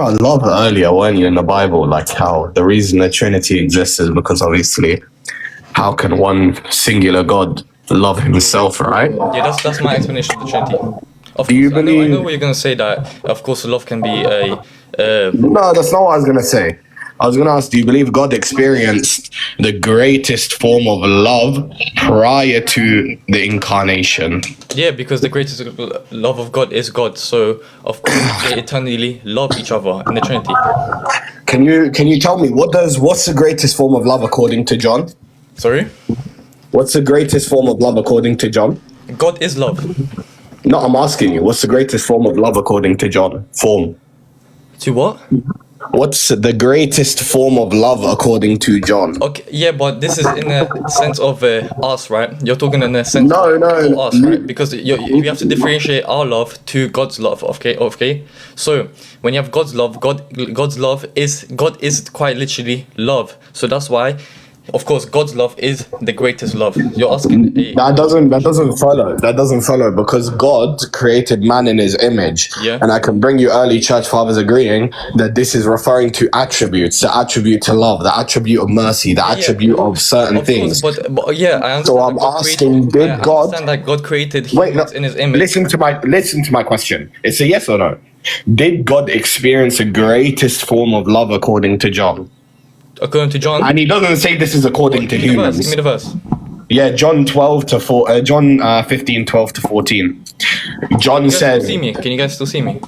about love earlier, weren't you, in the Bible? Like how the reason the Trinity exists is because obviously, how can one singular God love himself, right? Yeah, that's my explanation of the Trinity. Of Do you course, I know believe? what you're gonna say, that of course love can be a No, that's not what I was gonna say. I was gonna ask, do you believe God experienced the greatest form of love prior to the incarnation? yeah, because the greatest love of God is God. So of course they eternally love each other in the Trinity. Can you tell me what's the greatest form of love according to John? Sorry? What's the greatest form of love according to John? God is love. No, I'm asking you, what's the greatest form of love according to John? Form. To what? What's the greatest form of love according to John? Okay, yeah, but this is in a sense of us, right? You're talking in a sense No, of no. us, right? Because you have to differentiate our love to God's love. Okay. So when you have God's love, God's love is God is quite literally love. So that's why, of course, God's love is the greatest love. You're asking That doesn't follow. That doesn't follow because God created man in his image. Yeah. And I can bring you early church fathers agreeing that this is referring to attributes, the attribute to love, the attribute of mercy, the attribute of certain things. Course, but yeah, I understand. So I'm asking, did God? I understand that God created Wait, no, humans in His image. listen to my question. It's a yes or no. Did God experience the greatest form of love according to John? According to John. And he doesn't say this is according to humans. Give me the verse. Yeah, John 15, 12 to 14. John says, See me? Can you guys still see me?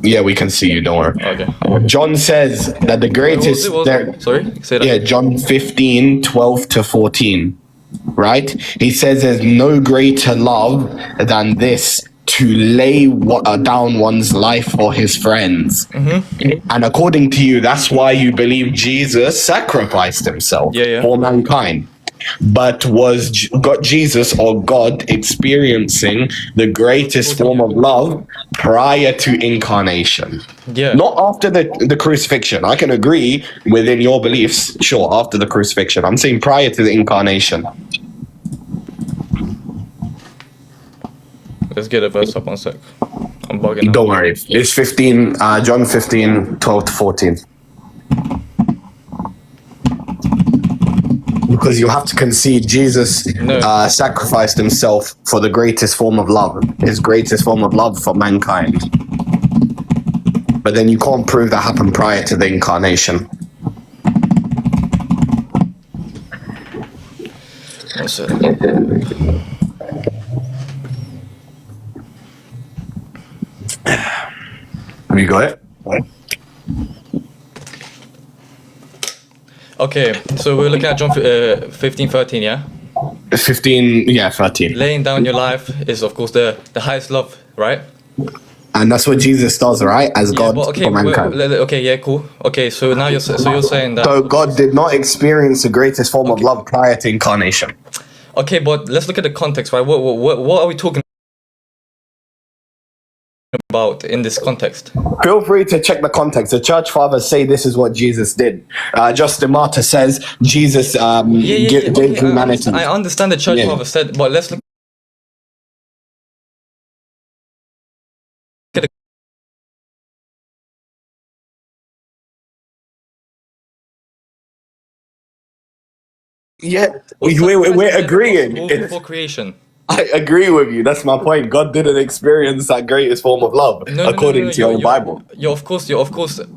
yeah, we can see you, don't worry. Okay. John says that the greatest... Sorry? Say that. Yeah, John 15, 12 to 14, right? He says there's no greater love than this, to lay down one's life for his friends. Mm-hmm. And according to you, that's why you believe Jesus sacrificed himself for mankind. But was Jesus or God experiencing the greatest form of love prior to incarnation? Yeah. Not after the crucifixion. I can agree within your beliefs, sure, after the crucifixion. I'm saying prior to the incarnation. Let's get a verse up one sec. I'm bugging. Don't worry. It's 15, John 15, 12 to 14. Because you have to concede Jesus sacrificed himself for the greatest form of love, his greatest form of love for mankind. But then you can't prove that happened prior to the incarnation. One sec. Have you got it? Okay, so we're looking at John 15, 13, yeah? 15, yeah, 13. Laying down your life is, of course, the highest love, right? And that's what Jesus does, right? As God for mankind. Okay, yeah, cool. Okay, so now you're saying that... So God did not experience the greatest form of love prior to incarnation. Okay, but let's look at the context, right? What are we talking about in this context? Feel free to check the context. The church fathers say this is what Jesus did. Justin Martyr says Jesus did humanity. I understand the church fathers said, but let's look at the... Yeah, we're agreeing. Before creation. I agree with you. That's my point. God didn't experience that greatest form of love, according to your Bible. You're of course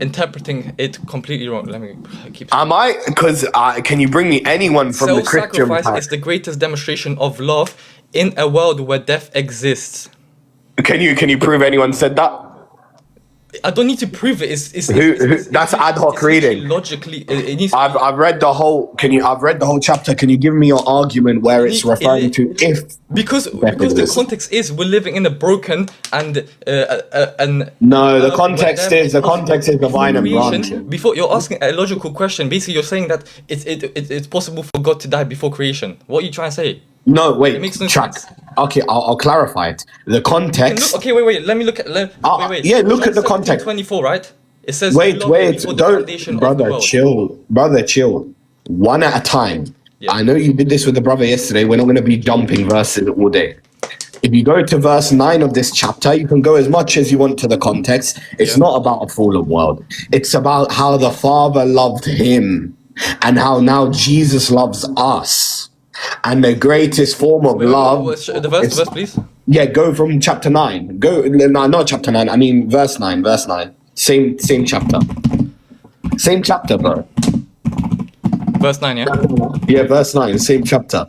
interpreting it completely wrong. Let me keep. Am I? Because can you bring me anyone from the Christian? Self-sacrifice is the greatest demonstration of love in a world where death exists. Can you prove anyone said that? I don't need to prove it. That's ad hoc reading. Logically, I've read the whole. I've read the whole chapter. Can you give me your argument where it's referring to if? Because the context is we're living in a broken and no, the context is divine and branching. Before you're asking a logical question, basically you're saying that it's possible for God to die before creation. What are you trying to say? No, wait. It makes no sense. Okay, I'll clarify it. The context. Wait. Let me look at. Wait. Yeah, look at the context. 24, right? It says. Wait. Don't, brother, chill. One at a time. Yeah. I know you did this with the brother yesterday. We're not going to be jumping verses all day. If you go to verse 9 of this chapter, you can go as much as you want to the context. It's not about a fallen world. It's about how the Father loved him and how now Jesus loves us. And the greatest form of love... The verse, please. Yeah, go from chapter 9. No, not chapter 9. I mean verse 9, verse 9. Same chapter. Same chapter, bro. Verse 9, yeah? Yeah, verse 9, same chapter.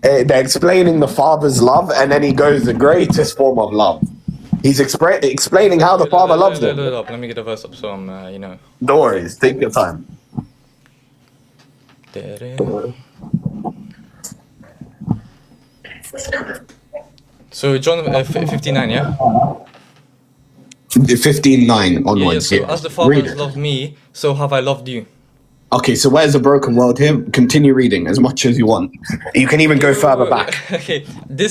They're explaining the Father's love, and then he goes, the greatest form of love. He's explaining how the Father loves him. Let me get the verse up so I'm, you know. No worries, take your time. So John 59, yeah? 15:9 onwards. So as the Father has loved me, so have I loved you. Okay, so where's the broken world here? Continue reading as much as you want. You can even go further back. Okay,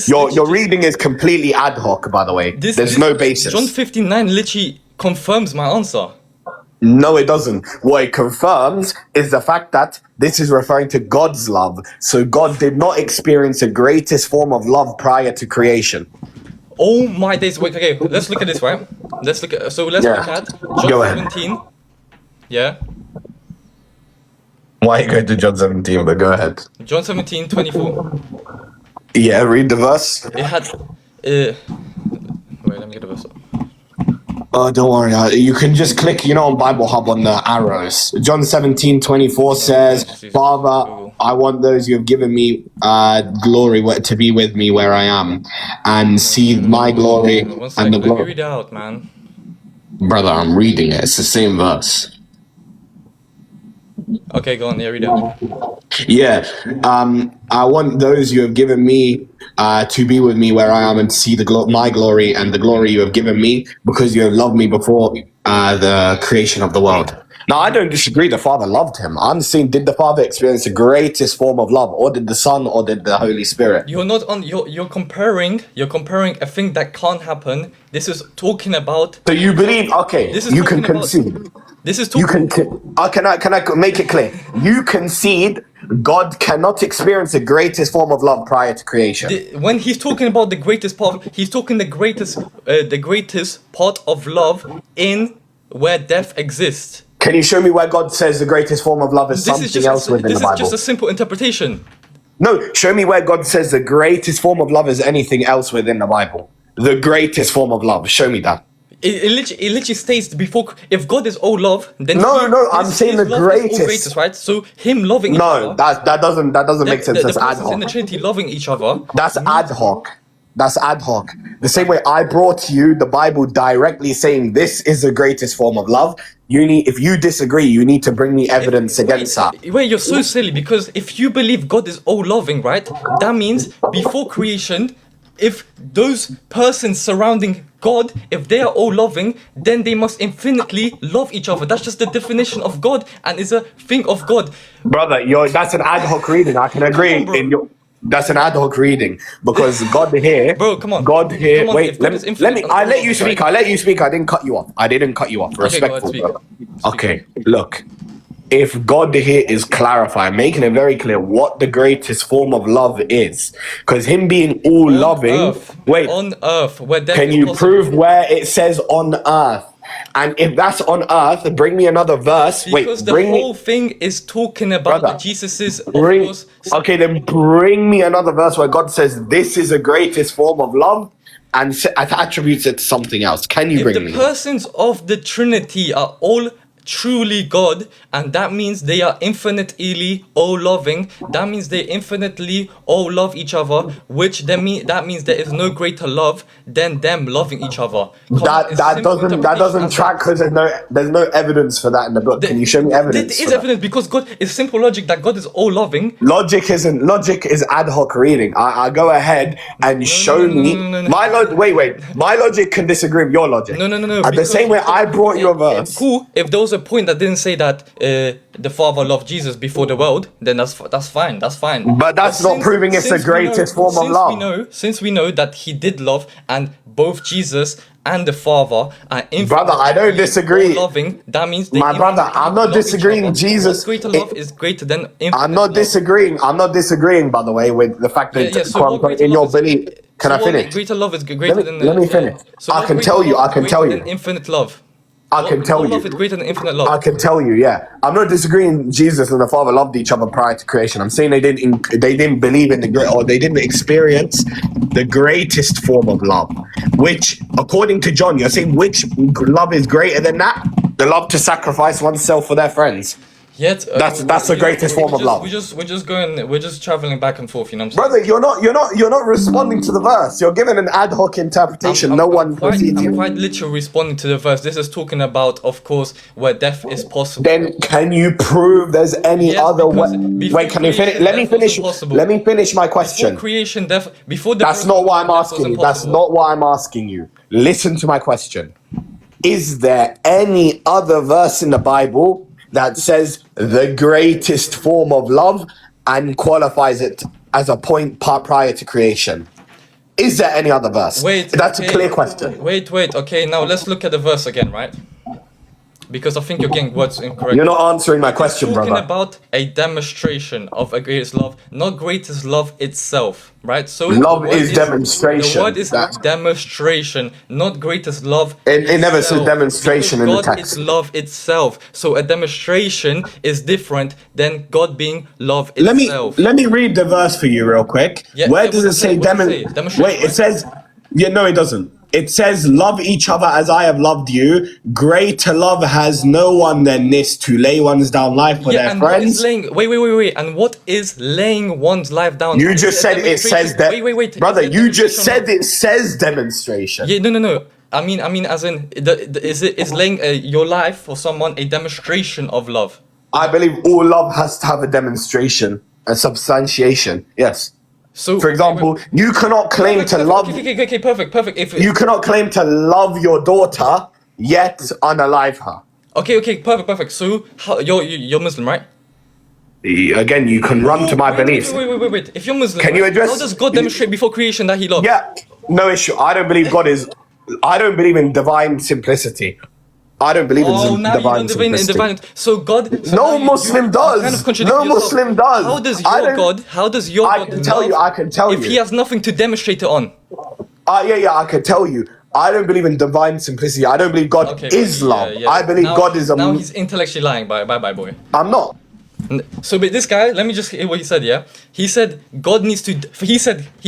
your reading is completely ad hoc, by the way. There's no basis. John 59 literally confirms my answer. No, it doesn't. What it confirms is the fact that this is referring to God's love. So God did not experience the greatest form of love prior to creation. Oh my days! Wait, okay, let's look at this, right? Let's look at John 17. Yeah. Why you go to John 17? But go ahead. John 17, 24. Yeah, read the verse. It had. Wait, let me get the verse up. Oh, don't worry. You can just click, on Bible Hub on the arrows. John 17:24 says, Father, I want those you have given me glory to be with me where I am and see my glory and the glory. Let me read it out, man. Brother, I'm reading it. It's the same verse. Okay, go on. Yeah, read it out. Yeah. I want those you have given me to be with me where I am and see my glory and the glory you have given me because you have loved me before the creation of the world. Now, I don't disagree the Father loved him. I'm saying, did the Father experience the greatest form of love, or did the Son, or did the Holy Spirit? You're comparing a thing that can't happen. This is talking about. So you believe? Okay, you can concede. This is talking. Can I make it clear? You concede God cannot experience the greatest form of love prior to creation. When he's talking about the greatest part, he's talking the greatest part of love in where death exists. Can you show me where God says the greatest form of love is something else within the Bible? This is just a simple interpretation. No, show me where God says the greatest form of love is anything else within the Bible. The greatest form of love. Show me that. It literally states before, if God is all love, then I'm saying the greatest, right? So him loving each other. that doesn't make sense. That's ad hoc. In the Trinity loving each other. That's ad hoc. That's ad hoc. The same way I brought you the Bible directly saying this is the greatest form of love. If you disagree, you need to bring me evidence against that. Wait, you're so silly because if you believe God is all loving, right? That means before creation, if those persons surrounding God, if they are all loving, then they must infinitely love each other. That's just the definition of God and is a thing of God. Brother, that's an ad hoc reading. I can agree. That's an ad hoc reading because God here. Bro, come on. God here. Come on, wait, let me. I let you speak. I let you speak. I didn't cut you off. Respectful, okay, brother. Okay, look. If God here is clarifying, making it very clear what the greatest form of love is, because him being all loving. On earth, where death can you prove where it says on earth? And if that's on earth, bring me another verse. Because the whole thing is talking about Jesus's. Okay, then bring me another verse where God says this is the greatest form of love and attributes it to something else. Can you bring me? If the persons of the Trinity are all truly God, and that means they are infinitely all loving, that means they infinitely all love each other, which that means there is no greater love than them loving each other. That doesn't track because there's no evidence for that in the book. Can you show me evidence? There is evidence because God is simple logic that God is all loving. Logic is ad hoc reading. I go ahead and show me my logic. Wait, my logic can disagree with your logic. No. And the same way I brought you a verse. Cool. If there was a point that didn't say that the Father loved Jesus before the world, then that's fine. But that's not proving it's the greatest form of love. Since we know that he did love, and both Jesus and the Father are infinitely brother, I don't disagree. Loving, that means my brother, I'm not disagreeing. Jesus, greater love is greater than infinite I'm not disagreeing. I'm not disagreeing, by the way, with the fact that so in your belief. Can I finish? Greater love is greater than. Let me finish. I can tell you. Than infinite love. I can tell you. Love is greater than infinite love. I can tell you, yeah. I'm not disagreeing. Jesus and the Father loved each other prior to creation. I'm saying they didn't believe in or they didn't experience the greatest form of love. Which, according to John, you're saying which love is greater than that? The love to sacrifice oneself for their friends. Yet that's the greatest form of love. We're just traveling back and forth, you know what I'm saying? Brother, you're not responding to the verse. You're giving an ad hoc interpretation. I'm quite literally responding to the verse. This is talking about, of course, where death is possible. Then can you prove there's any other way? Wait, can you finish? Let me finish. Let me finish my question. Before creation, death. Before the. That's not what I'm asking you. That's not what I'm asking you. Listen to my question. Is there any other verse in the Bible that says the greatest form of love and qualifies it as a point prior to creation? Is there any other verse? That's a clear question. Wait. Okay, now let's look at the verse again, right? Because I think you're getting words incorrect. You're not answering my question, brother. Talking about a demonstration of a greatest love, not greatest love itself, right? So love is demonstration. The word is demonstration, not greatest love. It never says demonstration in the text. God is love itself. So a demonstration is different than God being love itself. Let me read the verse for you real quick. Where does it say demonstration? Wait, it says. Yeah, no, it doesn't. It says, love each other as I have loved you. Greater love has no one than this, to lay one's down life for their friends. Wait. And what is laying one's life down? You just said it says that. Wait. Brother, you just said it says demonstration. Yeah, no. I mean, as in, is laying your life for someone a demonstration of love? I believe all love has to have a demonstration, a substantiation. Yes. So, for example, you cannot claim to love. Okay, perfect. If you cannot claim to love your daughter yet unalive her. Okay, perfect. So, you're Muslim, right? Again, you can run to my beliefs. Wait. If you're Muslim, can you address? How does God demonstrate before creation that He loves? Yeah, no issue. I don't believe in divine simplicity. I don't believe in divine simplicity. So God. No Muslim does. No Muslim does. How does your God? I can tell you. If He has nothing to demonstrate it on. Yeah, I can tell you. I don't believe in divine simplicity. I don't believe God is love. I believe God is a. Now he's intellectually lying. Bye, boy. I'm not. So, but this guy, let me just hear what he said. Yeah, he said God needs to. He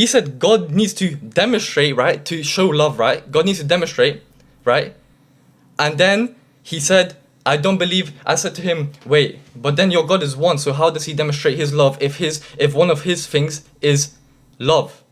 said God needs to demonstrate, right, to show love, right. God needs to demonstrate, right. And then he said, I don't believe. I said to him, wait, but then your God is one. So how does He demonstrate His love if one of His things is love?